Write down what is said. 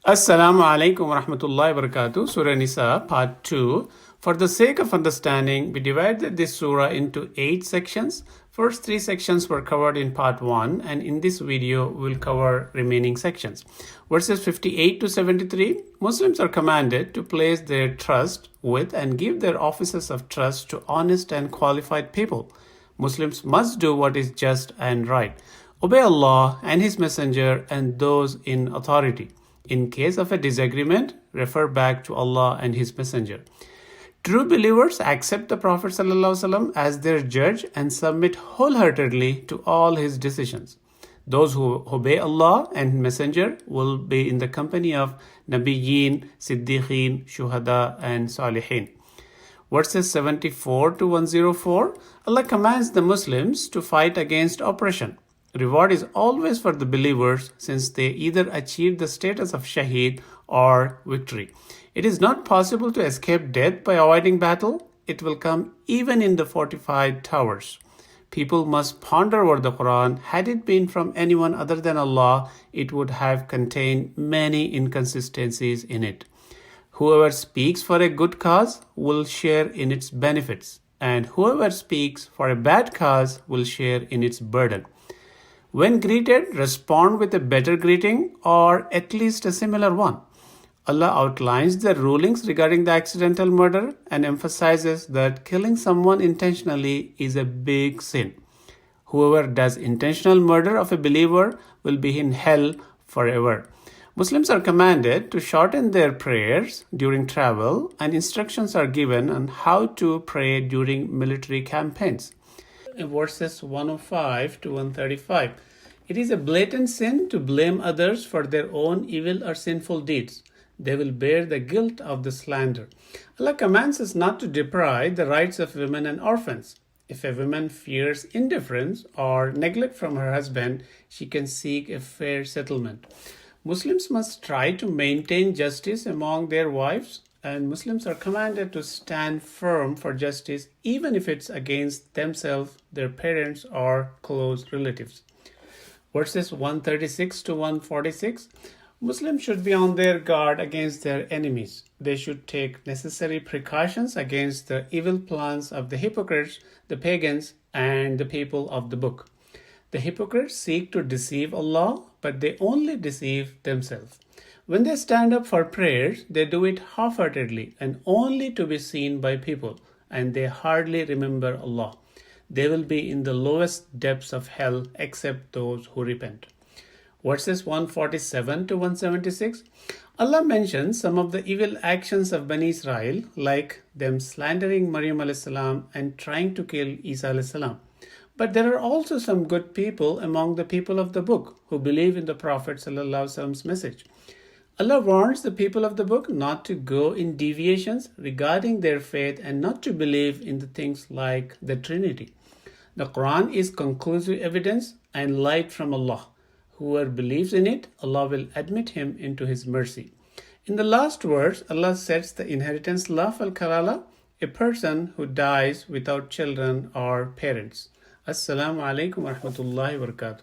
Assalamu alaikum wa rahmatullahi wa barakatuh. Surah Nisa, part 2. For the sake of understanding, we divided this surah into 8 sections. First 3 sections were covered in part 1, and in this video, we'll cover remaining sections. Verses 58 to 73, Muslims are commanded to place their trust with and give their offices of trust to honest and qualified people. Muslims must do what is just and right. Obey Allah and His Messenger and those in authority. In case of a disagreement, refer back to Allah and His Messenger. True believers accept the Prophet ﷺ as their judge and submit wholeheartedly to all his decisions. Those who obey Allah and Messenger will be in the company of Nabiyyin, Siddiqeen, Shuhada, and Salihin. Verses 74 to 104, Allah commands the Muslims to fight against oppression. Reward is always for the believers since they either achieve the status of shaheed or victory. It is not possible to escape death by avoiding battle. It will come even in the fortified towers. People must ponder over the Quran. Had it been from anyone other than Allah, it would have contained many inconsistencies in it. Whoever speaks for a good cause will share in its benefits, and whoever speaks for a bad cause will share in its burden. When greeted, respond with a better greeting or at least a similar one. Allah outlines the rulings regarding the accidental murder and emphasizes that killing someone intentionally is a big sin. Whoever does intentional murder of a believer will be in hell forever. Muslims are commanded to shorten their prayers during travel, and instructions are given on how to pray during military campaigns. Verses 105 to 135. It is a blatant sin to blame others for their own evil or sinful deeds. They will bear the guilt of the slander. Allah commands us not to deprive the rights of women and orphans. If a woman fears indifference or neglect from her husband, she can seek a fair settlement. Muslims must try to maintain justice among their wives, and Muslims are commanded to stand firm for justice even if it's against themselves, their parents, or close relatives. Verses 136 to 146, Muslims should be on their guard against their enemies. They should take necessary precautions against the evil plans of the hypocrites, the pagans, and the people of the book. The hypocrites seek to deceive Allah, but they only deceive themselves. When they stand up for prayers, they do it half-heartedly and only to be seen by people, and they hardly remember Allah. They will be in the lowest depths of hell except those who repent. Verses 147 to 176, Allah mentions some of the evil actions of Bani Israel, like them slandering Maryam a.s. and trying to kill Isa a.s. But there are also some good people among the people of the book who believe in the Prophet ﷺ's message. Allah warns the people of the book not to go in deviations regarding their faith and not to believe in the things like the Trinity. The Quran is conclusive evidence and light from Allah. Whoever believes in it, Allah will admit him into His mercy. In the last verse, Allah sets the inheritance laf al-kalala, a person who dies without children or parents. Assalamu alaikum wa rahmatullahi wa barakatuh.